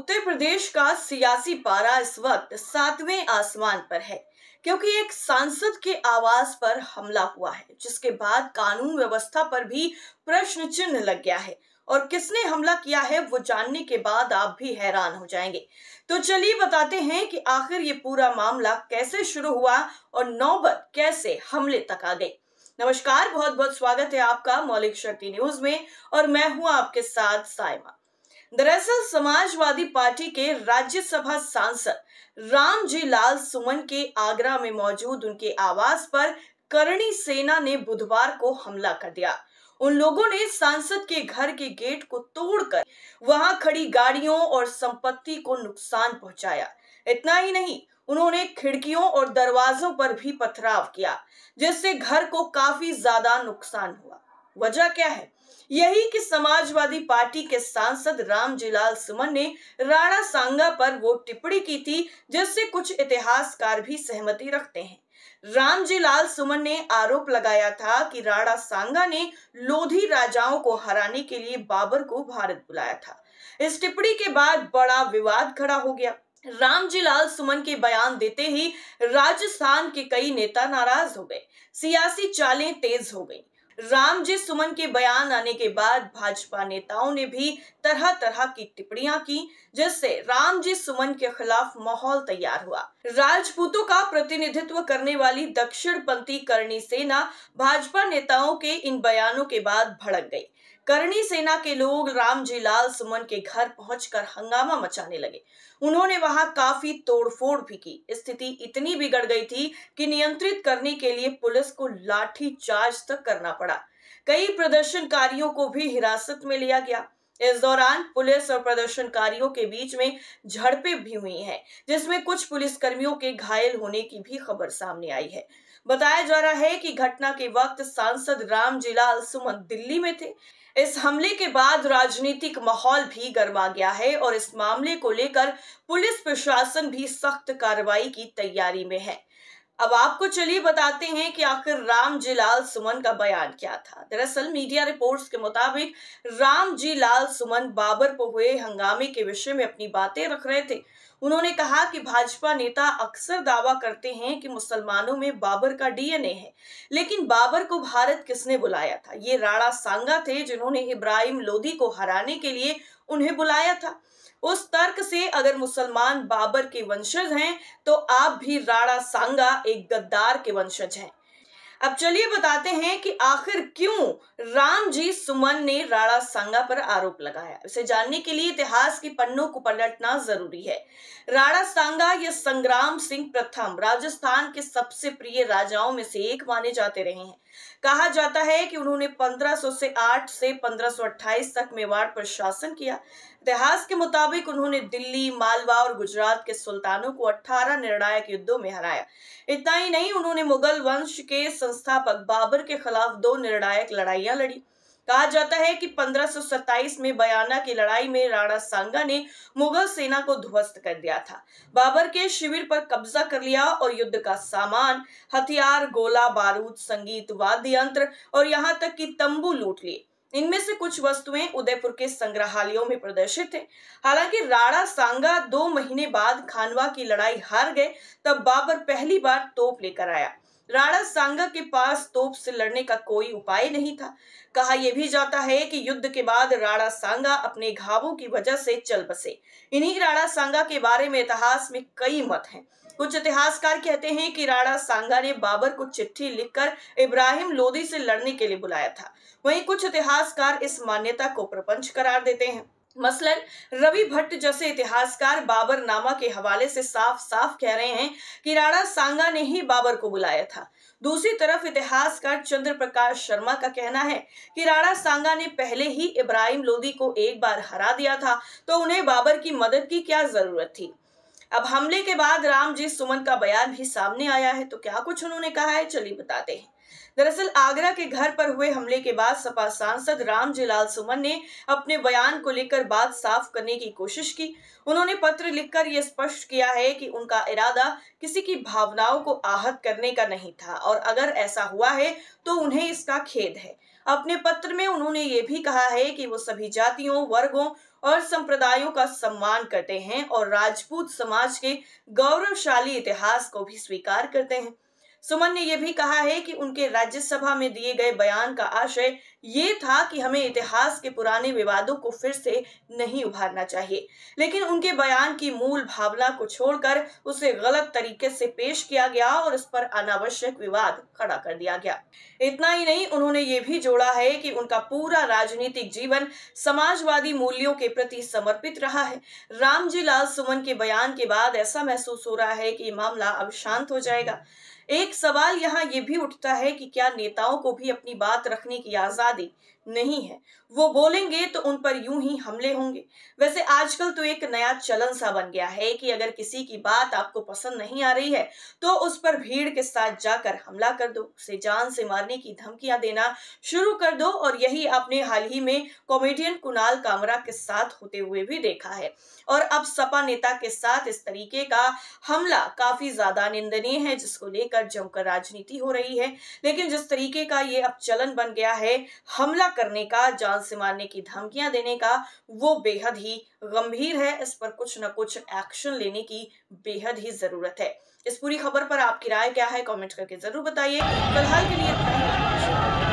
उत्तर प्रदेश का सियासी पारा इस वक्त 7वें आसमान पर है, क्योंकि एक सांसद के आवास पर हमला हुआ है, जिसके बाद कानून व्यवस्था पर भी प्रश्न चिन्ह लग गया है। और किसने हमला किया है वो जानने के बाद आप भी हैरान हो जाएंगे। तो चलिए बताते हैं कि आखिर ये पूरा मामला कैसे शुरू हुआ और नौबत कैसे हमले तक आ गई। नमस्कार, बहुत बहुत स्वागत है आपका मौलिक शक्ति न्यूज में और मैं हूं आपके साथ साइमा। दरअसल समाजवादी पार्टी के राज्यसभा सांसद रामजी लाल सुमन के आगरा में मौजूद उनके आवास पर करणी सेना ने बुधवार को हमला कर दिया। उन लोगों ने सांसद के घर के गेट को तोड़कर वहां खड़ी गाड़ियों और संपत्ति को नुकसान पहुंचाया। इतना ही नहीं, उन्होंने खिड़कियों और दरवाजों पर भी पथराव किया, जिससे घर को काफी ज्यादा नुकसान हुआ। वजह क्या है? यही कि समाजवादी पार्टी के सांसद रामजीलाल सुमन ने राणा सांगा पर वो टिप्पणी की थी, जिससे कुछ इतिहासकार भी सहमति रखते हैं। रामजीलाल सुमन ने आरोप लगाया था कि राणा सांगा ने लोधी राजाओं को हराने के लिए बाबर को भारत बुलाया था। इस टिप्पणी के बाद बड़ा विवाद खड़ा हो गया। रामजीलाल सुमन के बयान देते ही राजस्थान के कई नेता नाराज हो गए, सियासी चालें तेज हो गई। रामजी सुमन के बयान आने के बाद भाजपा नेताओं ने भी तरह तरह की टिप्पणियां की, जिससे रामजी सुमन के खिलाफ माहौल तैयार हुआ। राजपूतों का प्रतिनिधित्व करने वाली दक्षिणपंथी करणी सेना भाजपा नेताओं के इन बयानों के बाद भड़क गई। करणी सेना के लोग रामजीलाल सुमन के घर पहुंचकर हंगामा मचाने लगे। उन्होंने वहां काफी तोड़फोड़ भी की। स्थिति इतनी बिगड़ गई थी कि नियंत्रित करने के लिए पुलिस को लाठी चार्ज तक करना पड़ा। कई प्रदर्शनकारियों को भी हिरासत में लिया गया। इस दौरान पुलिस और प्रदर्शनकारियों के बीच में झड़पें भी हुई हैं, जिसमें कुछ पुलिसकर्मियों के घायल होने की भी खबर सामने आई है। बताया जा रहा है कि घटना के वक्त सांसद रामजीलाल सुमन दिल्ली में थे। इस हमले के बाद राजनीतिक माहौल भी गरमा गया है और इस मामले को लेकर पुलिस प्रशासन भी सख्त कार्रवाई की तैयारी में है। अब आपको चलिए बताते हैं कि आखिर रामजीलाल सुमन का बयान क्या था। दरअसल मीडिया रिपोर्ट्स के मुताबिक रामजीलाल सुमन बाबर पर हुए हंगामे के विषय में अपनी बातें रख रहे थे। उन्होंने कहा कि भाजपा नेता अक्सर दावा करते हैं कि मुसलमानों में बाबर का डीएनए है, लेकिन बाबर को भारत किसने बुलाया था? ये राणा सांगा थे, जिन्होंने इब्राहिम लोदी को हराने के लिए उन्हें बुलाया था। उस तर्क से अगर मुसलमान बाबर के वंशज हैं, तो आप भी राणा सांगा एक गद्दार के वंशज हैं। अब चलिए बताते हैं कि आखिर क्यों रामजी सुमन ने राणा सांगा पर आरोप लगाया। इसे जानने के लिए इतिहास के पन्नों को पलटना जरूरी है। राणा सांगा या संग्राम सिंह प्रथम राजस्थान के सबसे प्रिय राजाओं में से एक माने जाते रहे हैं। कहा जाता है कि उन्होंने 1508 से 1528 तक मेवाड़ पर शासन किया। इतिहास के मुताबिक उन्होंने दिल्ली, मालवा और गुजरात के सुल्तानों को 18 निर्णायक युद्धों में हराया। इतना ही नहीं, उन्होंने मुगल वंश के संस्थापक बाबर के खिलाफ 2 निर्णायक लड़ाइयां लड़ी। कहा जाता है कि 1527 में बयाना की लड़ाई में राणा सांगा ने मुगल सेना को ध्वस्त कर दिया था, बाबर के शिविर पर कब्जा कर लिया और युद्ध का सामान, हथियार, गोला बारूद, संगीत, वाद्य यंत्र और यहाँ तक कि तंबू लूट लिए। इनमें से कुछ वस्तुएं उदयपुर के संग्रहालयों में प्रदर्शित थे। हालांकि राणा सांगा 2 महीने बाद खानवा की लड़ाई हार गए, तब बाबर पहली बार तोप लेकर आया। राणा सांगा के पास तोप से लड़ने का कोई उपाय नहीं था। कहा यह भी जाता है कि युद्ध के बाद राणा सांगा अपने घावों की वजह से चल बसे। इन्हीं राणा सांगा के बारे में इतिहास में कई मत हैं। कुछ इतिहासकार कहते हैं कि राणा सांगा ने बाबर को चिट्ठी लिखकर इब्राहिम लोदी से लड़ने के लिए बुलाया था। वहीं कुछ इतिहासकार इस मान्यता को प्रपंच करार देते हैं। मसलन रवि भट्ट जैसे इतिहासकार बाबरनामा के हवाले से साफ साफ कह रहे हैं कि राणा सांगा ने ही बाबर को बुलाया था। दूसरी तरफ इतिहासकार चंद्र प्रकाश शर्मा का कहना है कि राणा सांगा ने पहले ही इब्राहिम लोदी को एक बार हरा दिया था, तो उन्हें बाबर की मदद की क्या जरूरत थी। अब हमले के बाद रामजी सुमन का बयान भी सामने आया है, तो क्या कुछ उन्होंने कहा है, चलिए बताते हैं। दरअसल आगरा के घर पर हुए हमले के बाद सपा सांसद रामजीलाल सुमन ने अपने बयान को लेकर बात साफ करने की कोशिश की। उन्होंने पत्र लिखकर यह स्पष्ट किया है कि उनका इरादा किसी की भावनाओं को आहत करने का नहीं था और अगर ऐसा हुआ है तो उन्हें इसका खेद है। अपने पत्र में उन्होंने ये भी कहा है कि वो सभी जातियों, वर्गों और संप्रदायों का सम्मान करते हैं और राजपूत समाज के गौरवशाली इतिहास को भी स्वीकार करते हैं। सुमन ने यह भी कहा है कि उनके राज्यसभा में दिए गए बयान का आशय ये था कि हमें इतिहास के पुराने विवादों को फिर से नहीं उभारना चाहिए, लेकिन उनके बयान की मूल भावना को छोड़कर उसे गलत तरीके से पेश किया गया और इस पर अनावश्यक विवाद खड़ा कर दिया गया। इतना ही नहीं, उन्होंने ये भी जोड़ा है कि उनका पूरा राजनीतिक जीवन समाजवादी मूल्यों के प्रति समर्पित रहा है। रामजी लाल सुमन के बयान के बाद ऐसा महसूस हो रहा है कि ये मामला अब शांत हो जाएगा। एक सवाल यहाँ ये भी उठता है कि क्या नेताओं को भी अपनी बात रखने की आजादी नहीं है? वो बोलेंगे तो उन पर यूं ही हमले होंगे। वैसे आजकल तो एक नया चलन सा बन गया है कि अगर किसी की बात आपको पसंद नहीं आ रही है तो उस पर भीड़ के साथ जाकर हमला कर दो, उसे जान से मारने की धमकियां देना शुरू कर दो। और यही आपने हाल ही में कॉमेडियन कुणाल कामरा के साथ होते हुए भी देखा है। और अब सपा नेता के साथ इस तरीके का हमला काफी ज्यादा निंदनीय है, जिसको लेकर जमकर राजनीति हो रही है। लेकिन जिस तरीके का ये अब चलन बन गया है हमला करने का, जान से मारने की धमकियां देने का, वो बेहद ही गंभीर है। इस पर कुछ न कुछ एक्शन लेने की बेहद ही जरूरत है। इस पूरी खबर पर आपकी राय क्या है, कमेंट करके जरूर बताइए। फिलहाल के लिए